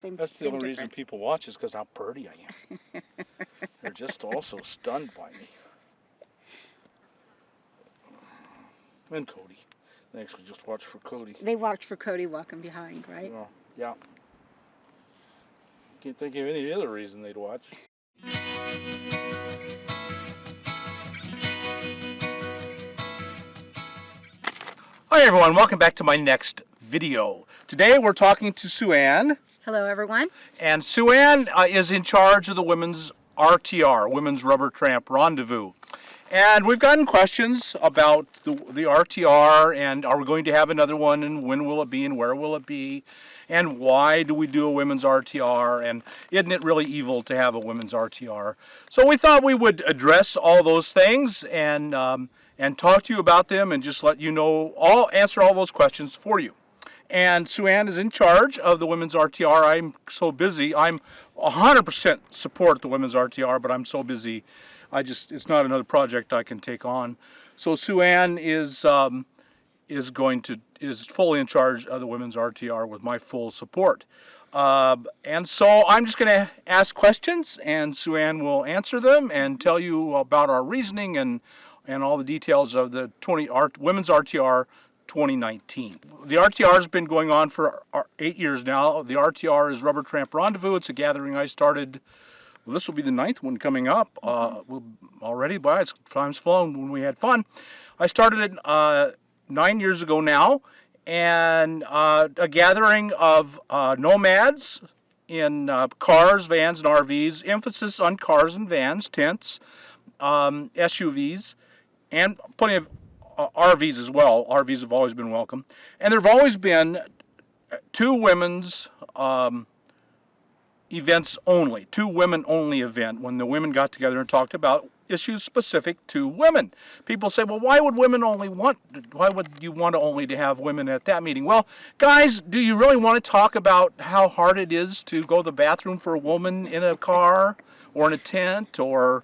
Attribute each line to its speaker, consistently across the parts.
Speaker 1: That's the only reason people watch is because how pretty I am. They're just also stunned by me. And Cody. They actually just watch for Cody.
Speaker 2: They watch for Cody walking behind, right?
Speaker 1: Well, yeah. Can't think of any other reason they'd watch. Hi everyone, welcome back to my next video. Today we're talking to Suanne.
Speaker 2: Hello everyone.
Speaker 1: And Suanne is in charge of the Women's RTR, Womens Rubber Tramp Rendezvous. And we've gotten questions about the RTR, and are we going to have another one, and when will it be, and where will it be, and why do we do a Women's RTR, and isn't it really evil to have a Women's RTR? So we thought we would address all those things and talk to you about them and just let you know, answer all those questions for you. And Suanne is in charge of the Women's RTR. I'm so busy. I'm 100% support the Women's RTR, but I'm so busy. It's not another project I can take on. So Suanne is fully in charge of the Women's RTR with my full support. And so I'm just going to ask questions, and Suanne will answer them and tell you about our reasoning and all the details of the Women's RTR 2019. The RTR has been going on for 8 years now. The RTR is Rubber Tramp Rendezvous. It's a gathering I started. Well, this will be the 9th one coming up already, but it's time's flown when we had fun. I started it 9 years ago now, and a gathering of nomads in cars, vans, and RVs, emphasis on cars and vans, tents, SUVs, and plenty of RVs as well. RVs have always been welcome. And there have always been two women's events only, two women-only event, when the women got together and talked about issues specific to women. People say, well, why would you want only to have women at that meeting? Well, guys, do you really want to talk about how hard it is to go to the bathroom for a woman in a car or in a tent or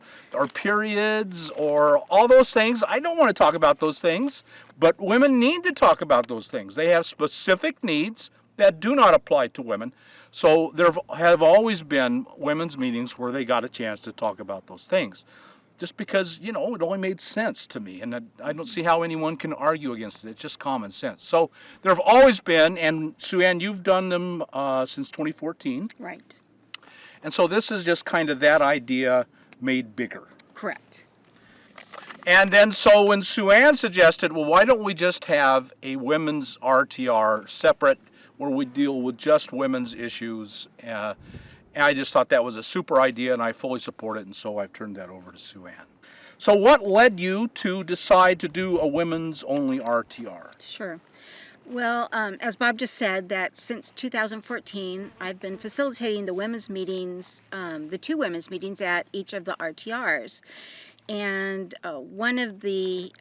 Speaker 1: periods or all those things? I don't want to talk about those things, but women need to talk about those things. They have specific needs that do not apply to women. So there have always been women's meetings where they got a chance to talk about those things. Just because, it only made sense to me, and I don't see how anyone can argue against it. It's just common sense. So there have always been, and Suanne, you've done them since 2014.
Speaker 2: Right.
Speaker 1: And so this is just kind of that idea made bigger.
Speaker 2: Correct.
Speaker 1: And then so when Suanne suggested, well, why don't we just have a Women's RTR separate where we deal with just women's issues, and I just thought that was a super idea, and I fully support it, and so I've turned that over to Suanne. So what led you to decide to do a women's only RTR?
Speaker 2: Sure. Well, as Bob just said, that since 2014, I've been facilitating the women's meetings, the two women's meetings at each of the RTRs. And one of the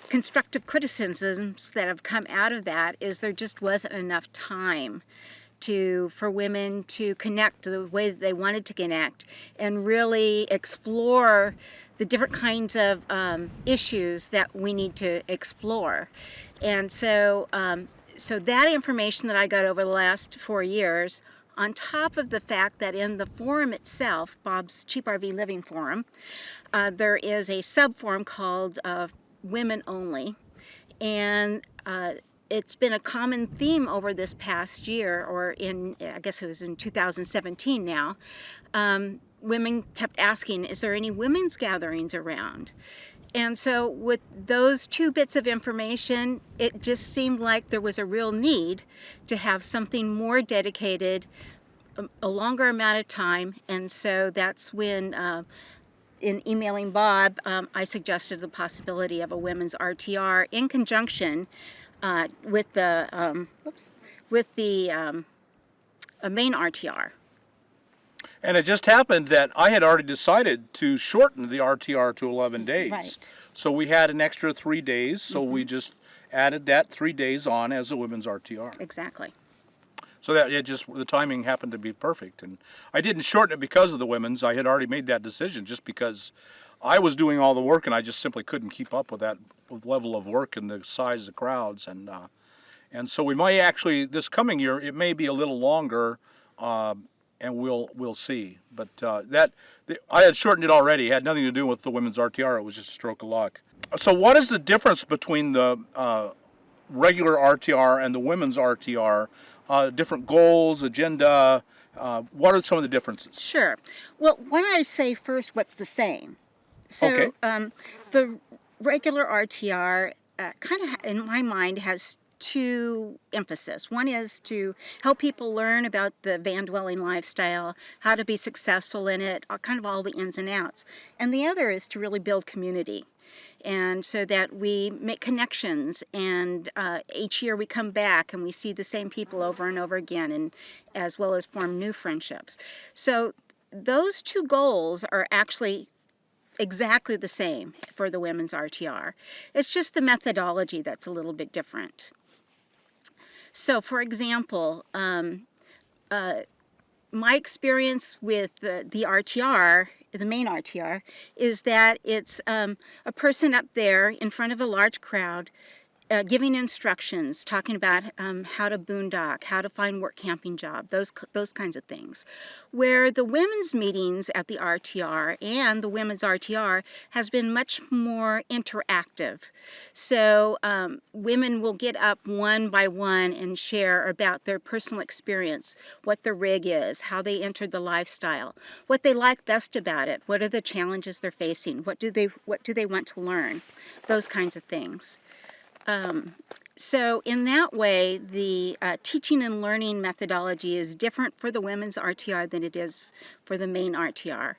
Speaker 2: constructive criticisms that have come out of that is there just wasn't enough time for women to connect the way that they wanted to connect and really explore the different kinds of issues that we need to explore. And so that information that I got over the last 4 years, on top of the fact that in the forum itself, Bob's cheapRVliving forum, there is a sub-forum called Women Only, and it's been a common theme over this past year, or I guess it was in 2017 now. Women kept asking, is there any women's gatherings around? And so with those two bits of information, it just seemed like there was a real need to have something more dedicated, a longer amount of time, and so that's when in emailing Bob, I suggested the possibility of a Women's RTR in conjunction with the main RTR.
Speaker 1: And it just happened that I had already decided to shorten the RTR to 11 days.
Speaker 2: Right.
Speaker 1: So we had an extra 3 days, so we just added that 3 days on as a Women's RTR.
Speaker 2: Exactly.
Speaker 1: So that the timing happened to be perfect. And I didn't shorten it because of the women's. I had already made that decision just because I was doing all the work and I just simply couldn't keep up with that level of work and the size of the crowds. And And so we might actually, this coming year, it may be a little longer, and we'll see. But I had shortened it already. It had nothing to do with the Women's RTR. It was just a stroke of luck. So what is the difference between the regular RTR and the Women's RTR? Different goals, agenda. What are some of the differences?
Speaker 2: Sure. Well, why don't I say first what's the same? So
Speaker 1: Okay.
Speaker 2: the regular RTR kind of, in my mind, has two emphasis. One is to help people learn about the van dwelling lifestyle, how to be successful in it, kind of all the ins and outs. And the other is to really build community. And so that we make connections, and each year we come back and we see the same people over and over again, and as well as form new friendships. So those two goals are actually exactly the same for the Women's RTR. It's just the methodology that's a little bit different. So, for example, my experience with the RTR, the main RTR, is that it's a person up there in front of a large crowd giving instructions, talking about how to boondock, how to find work camping job, those kinds of things. Where the women's meetings at the RTR and the Women's RTR has been much more interactive. So women will get up one by one and share about their personal experience, what the rig is, how they entered the lifestyle, what they like best about it, what are the challenges they're facing, what do they want to learn, those kinds of things. So in that way, the teaching and learning methodology is different for the Women's RTR than it is for the main RTR.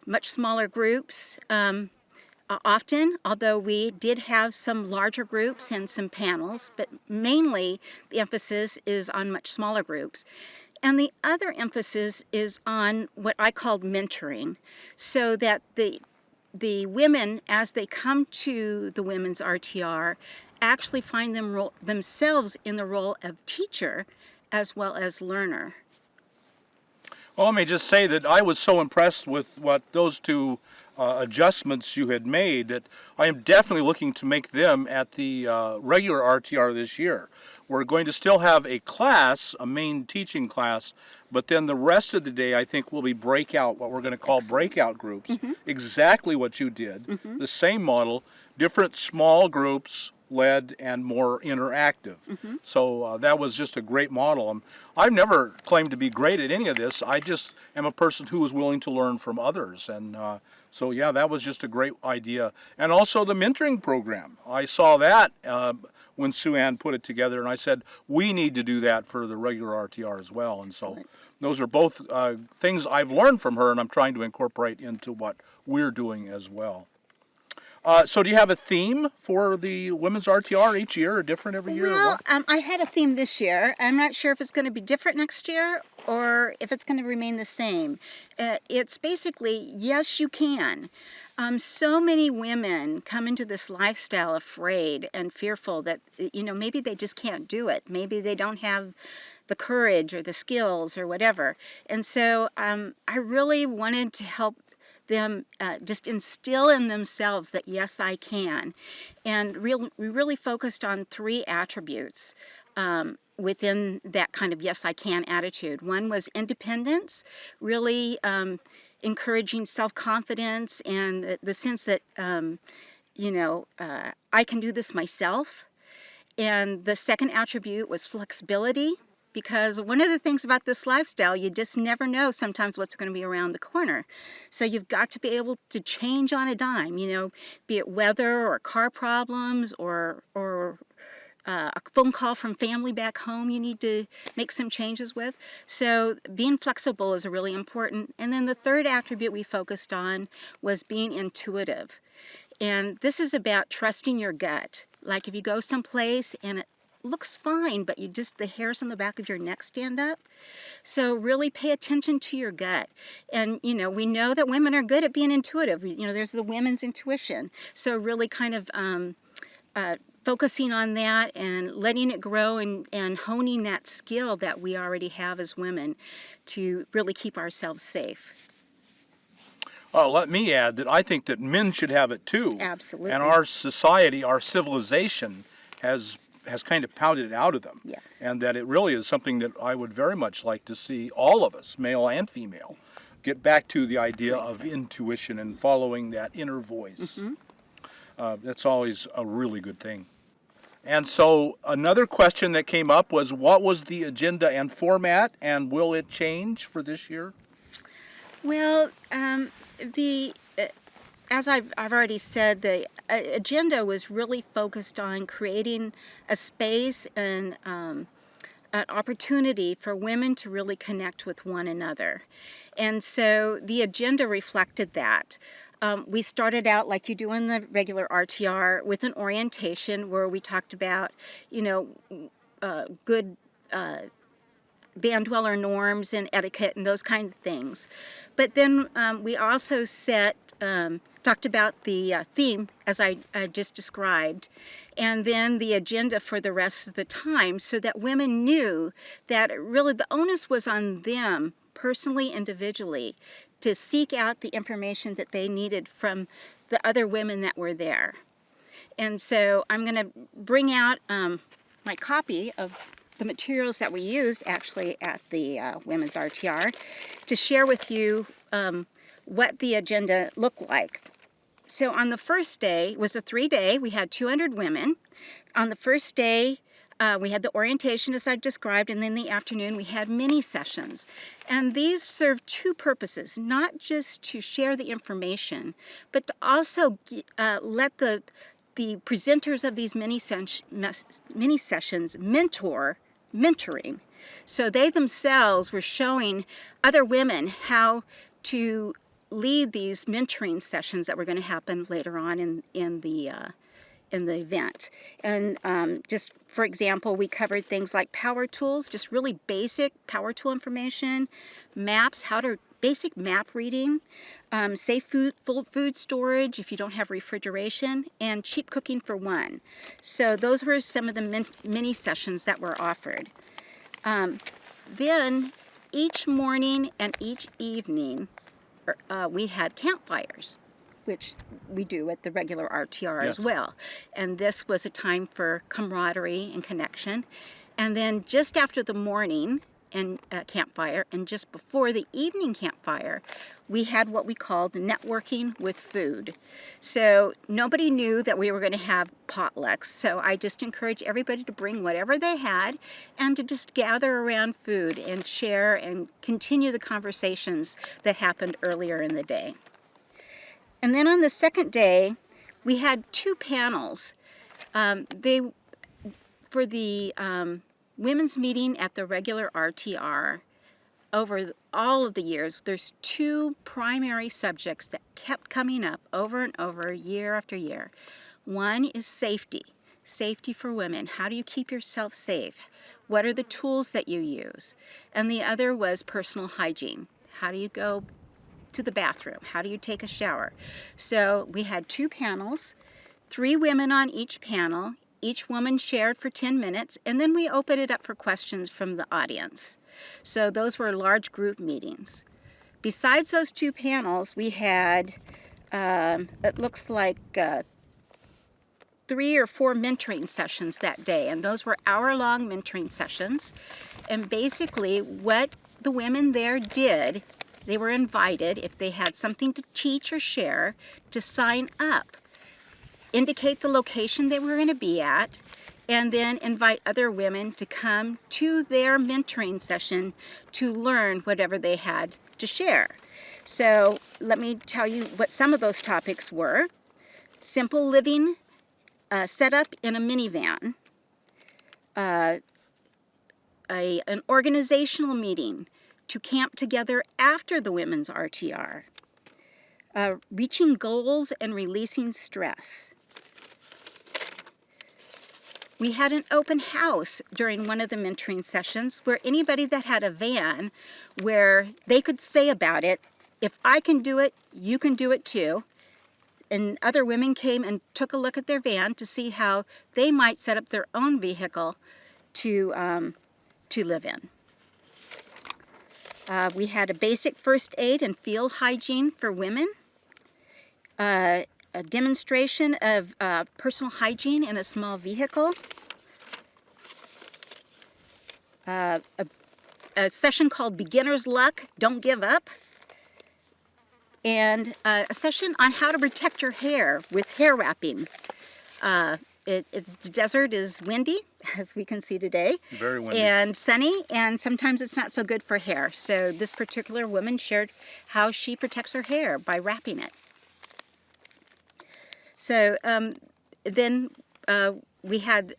Speaker 2: Much smaller groups often, although we did have some larger groups and some panels, but mainly the emphasis is on much smaller groups. And the other emphasis is on what I called mentoring, so that the women, as they come to the Women's RTR, actually find themselves in the role of teacher as well as learner.
Speaker 1: Well, let me just say that I was so impressed with what those two adjustments you had made that I am definitely looking to make them at the regular RTR this year. We're going to still have a class, a main teaching class, but then the rest of the day I think will be breakout, what we're going to call breakout groups. Exactly what you did, the same model, different small groups, led and more interactive. So that was just a great model. I've never claimed to be great at any of this. I just am a person who is willing to learn from others. And so yeah, that was just a great idea. And also the mentoring program. I saw that when Suanne put it together, and I said, we need to do that for the regular RTR as well. And so those are both things I've learned from her, and I'm trying to incorporate into what we're doing as well. So do you have a theme for the Women's RTR each year, or different every year?
Speaker 2: Well, I had a theme this year. I'm not sure if it's going to be different next year or if it's going to remain the same. It's basically, yes, you can. So many women come into this lifestyle afraid and fearful that, maybe they just can't do it. Maybe they don't have the courage or the skills or whatever. And so I really wanted to help them just instill in themselves that yes, I can. And we really focused on 3 attributes within that kind of yes, I can attitude. One was independence, really encouraging self-confidence and the sense that, I can do this myself. And the second attribute was flexibility, because one of the things about this lifestyle, you just never know sometimes what's going to be around the corner. So you've got to be able to change on a dime, be it weather or car problems or a phone call from family back home you need to make some changes with. So being flexible is really important. And then the third attribute we focused on was being intuitive. And this is about trusting your gut. Like if you go someplace and it looks fine, but the hairs on the back of your neck stand up. So really pay attention to your gut. And, we know that women are good at being intuitive. There's the women's intuition. So really kind of focusing on that and letting it grow and honing that skill that we already have as women to really keep ourselves safe.
Speaker 1: Let me add that I think that men should have it too.
Speaker 2: Absolutely.
Speaker 1: And our society, our civilization has has kind of pounded it out of them.
Speaker 2: Yes.
Speaker 1: And that it really is something that I would very much like to see all of us, male and female, get back to the idea of intuition and following that inner voice. That's always a really good thing. And so another question that came up was, what was the agenda and format, and will it change for this year?
Speaker 2: Well, as I've already said, the agenda was really focused on creating a space and an opportunity for women to really connect with one another. And so the agenda reflected that. We started out like you do in the regular RTR with an orientation where we talked about, good van dweller norms and etiquette and those kind of things. But then we also talked about the theme as I just described, and then the agenda for the rest of the time, so that women knew that really the onus was on them personally, individually, to seek out the information that they needed from the other women that were there. And so I'm going to bring out my copy of the materials that we used actually at the Women's RTR to share with you what the agenda looked like. So on the first day, it was a 3-day, we had 200 women. On the first day, we had the orientation as I've described, and then in the afternoon we had mini sessions. And these serve two purposes, not just to share the information, but to also let the presenters of these mini sessions mentoring. So they themselves were showing other women how to lead these mentoring sessions that were going to happen later on in the event. And just for example, we covered things like power tools, just really basic power tool information, maps, basic map reading, safe food storage if you don't have refrigeration, and cheap cooking for one. So those were some of the mini sessions that were offered. Then each morning and each evening we had campfires, which we do at the regular RTR as well. And this was a time for camaraderie and connection. And then just after the morning and campfire, and just before the evening campfire, we had what we called networking with food. So nobody knew that we were going to have potlucks, so I just encouraged everybody to bring whatever they had and to just gather around food and share and continue the conversations that happened earlier in the day. And then on the second day, we had 2 panels. For the women's meeting at the regular RTR, over all of the years, there's 2 primary subjects that kept coming up over and over, year after year. One is safety for women. How do you keep yourself safe? What are the tools that you use? And the other was personal hygiene. How do you go to the bathroom? How do you take a shower? So we had 2 panels, 3 women on each panel. Each woman shared for 10 minutes, and then we opened it up for questions from the audience. So those were large group meetings. Besides those 2 panels, we had, it looks like 3 or 4 mentoring sessions that day, and those were hour-long mentoring sessions. And basically what the women there did, they were invited, if they had something to teach or share, to sign up, indicate the location they were going to be at, and then invite other women to come to their mentoring session to learn whatever they had to share. So let me tell you what some of those topics were. Simple living setup in a minivan, an organizational meeting to camp together after the Women's RTR, reaching goals and releasing stress. We had an open house during one of the mentoring sessions where anybody that had a van, where they could say about it, if I can do it, you can do it too. And other women came and took a look at their van to see how they might set up their own vehicle to live in. We had a basic first aid and field hygiene for women, a demonstration of personal hygiene in a small vehicle, a session called Beginner's Luck, Don't Give Up, and a session on how to protect your hair with hair wrapping. The desert is windy, as we can see today.
Speaker 1: Very windy.
Speaker 2: And sunny, and sometimes it's not so good for hair. So this particular woman shared how she protects her hair by wrapping it. So then we had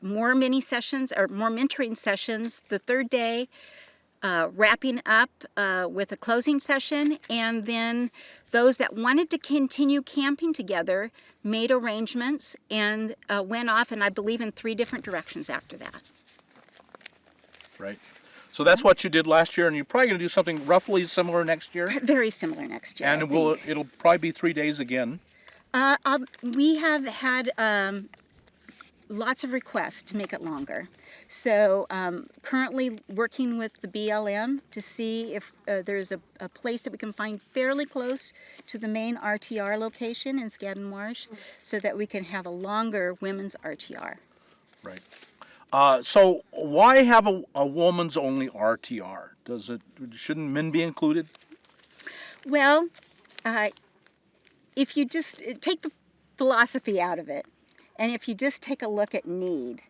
Speaker 2: more mini sessions, or more mentoring sessions the third day, wrapping up with a closing session, and then those that wanted to continue camping together made arrangements and went off, and I believe in 3 different directions after that.
Speaker 1: Right. So that's what you did last year, and you're probably going to do something roughly similar next year?
Speaker 2: Very similar next year.
Speaker 1: And it'll probably be 3 days again.
Speaker 2: We have had lots of requests to make it longer. So currently working with the BLM to see if there's a place that we can find fairly close to the main RTR location in Skadden Marsh, so that we can have a longer women's RTR.
Speaker 1: Right. So why have a woman's only RTR? Shouldn't men be included?
Speaker 2: Well, if you just take the philosophy out of it, and if you just take a look at need,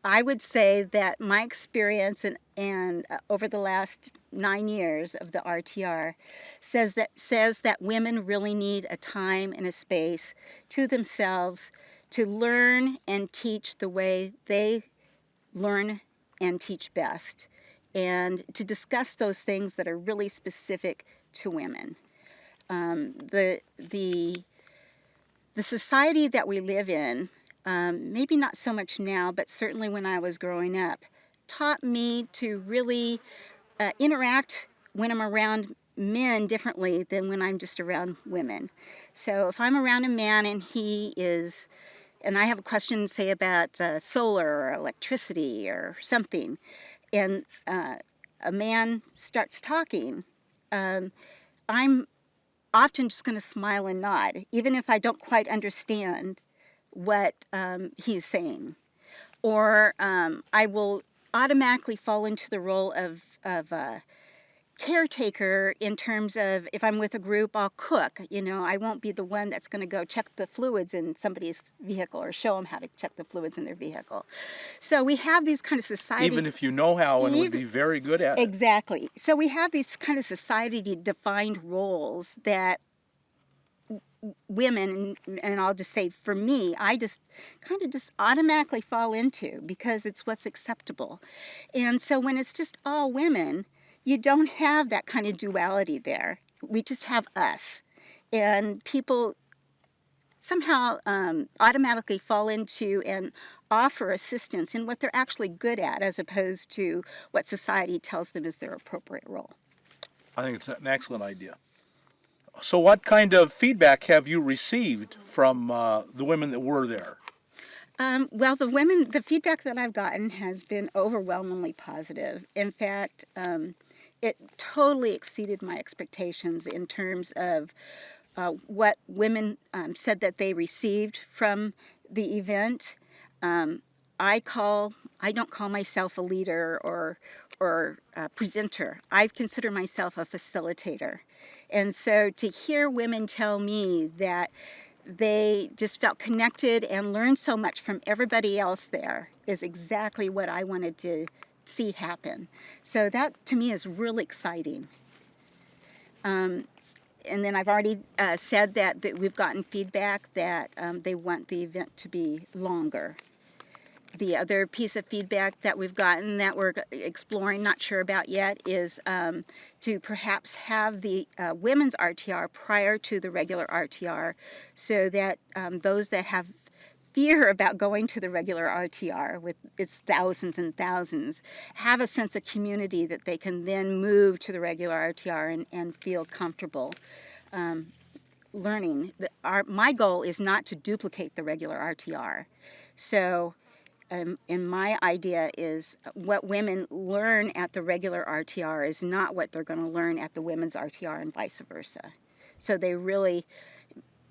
Speaker 2: I would say that my experience and over the last 9 years of the RTR says that women really need a time and a space to themselves to learn and teach the way they learn and teach best, and to discuss those things that are really specific to women. The society that we live in, maybe not so much now, but certainly when I was growing up, taught me to really interact when I'm around men differently than when I'm just around women. So if I'm around a man and I have a question, say, about solar or electricity or something, and a man starts talking, I'm often just going to smile and nod, even if I don't quite understand what he's saying. Or I will automatically fall into the role of caretaker in terms of, if I'm with a group, I'll cook. I won't be the one that's going to go check the fluids in somebody's vehicle or show them how to check the fluids in their vehicle. So we have these kind of society...
Speaker 1: Even if you know how and would be very good at it.
Speaker 2: Exactly. So we have these kind of society-defined roles that women, and I'll just say for me, I just automatically fall into, because it's what's acceptable. And so when it's just all women, you don't have that kind of duality there. We just have us. And people somehow automatically fall into and offer assistance in what they're actually good at, as opposed to what society tells them is their appropriate role.
Speaker 1: I think it's an excellent idea. So what kind of feedback have you received from the women that were there?
Speaker 2: Well, the feedback that I've gotten has been overwhelmingly positive. In fact, it totally exceeded my expectations in terms of what women said that they received from the event. I don't call myself a leader or a presenter. I consider myself a facilitator. And so to hear women tell me that they just felt connected and learned so much from everybody else there is exactly what I wanted to see happen. So that, to me, is really exciting. And then I've already said that we've gotten feedback that they want the event to be longer. The other piece of feedback that we've gotten that we're exploring, not sure about yet, is to perhaps have the women's RTR prior to the regular RTR, so that those that have fear about going to the regular RTR with its thousands and thousands have a sense of community that they can then move to the regular RTR and feel comfortable learning. My goal is not to duplicate the regular RTR. So and my idea is what women learn at the regular RTR is not what they're going to learn at the women's RTR, and vice versa. So they really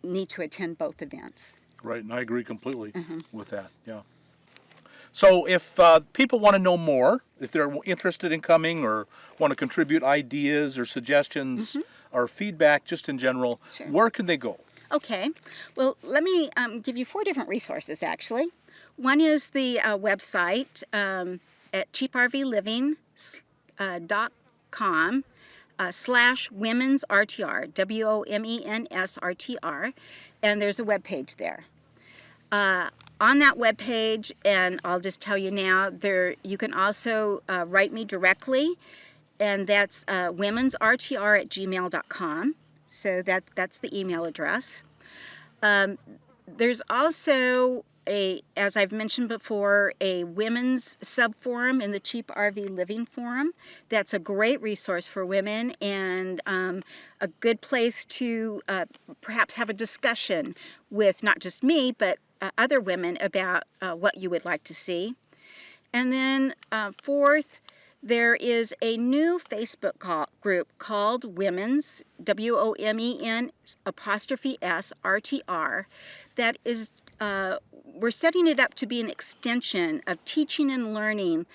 Speaker 2: need to attend both events.
Speaker 1: Right, and I agree completely with that, yeah. So if people want to know more, if they're interested in coming or want to contribute ideas or suggestions or feedback just in general,
Speaker 2: Sure.
Speaker 1: where can they go?
Speaker 2: Okay. Well, let me give you 4 different resources, actually. One is the website at cheapRVliving.com / Women's RTR, WOMENS RTR, and there's a web page there. On that web page, and I'll just tell you now, there you can also write me directly, and that's WomensRTR@gmail.com. So that's the email address. There's also as I've mentioned before, a women's subforum in the Cheap RV Living Forum. That's a great resource for women and a good place to perhaps have a discussion with not just me, but other women about what you would like to see. And then fourth, there is a new Facebook group called Women's, WOMEN'S_RTR, that is, we're setting it up to be an extension of teaching and learning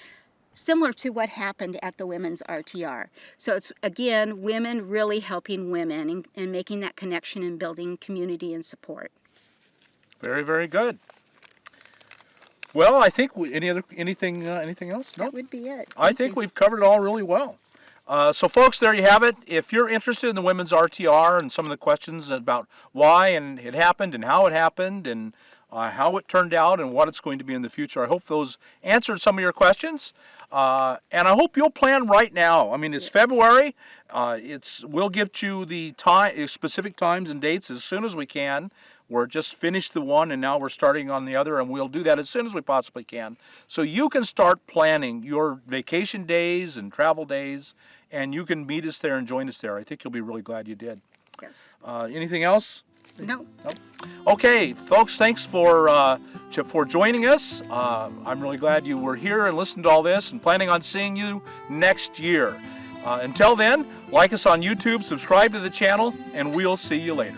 Speaker 2: similar to what happened at the Women's RTR. So it's, again, women really helping women and making that connection and building community and support.
Speaker 1: Very, very good. Well, I think anything else? No?
Speaker 2: That would be it.
Speaker 1: I think we've covered it all really well. So folks, there you have it. If you're interested in the Women's RTR and some of the questions about why and it happened and how it happened and how it turned out and what it's going to be in the future, I hope those answered some of your questions. And I hope you'll plan right now. I mean, it's February. We'll get you the specific times and dates as soon as we can. We're just finished the one and now we're starting on the other, and we'll do that as soon as we possibly can. So you can start planning your vacation days and travel days, and you can meet us there and join us there. I think you'll be really glad you did.
Speaker 2: Yes.
Speaker 1: Anything else?
Speaker 2: No.
Speaker 1: Nope. Okay, folks, thanks for joining us. I'm really glad you were here and listened to all this, and planning on seeing you next year. Until then, like us on YouTube, subscribe to the channel, and we'll see you later.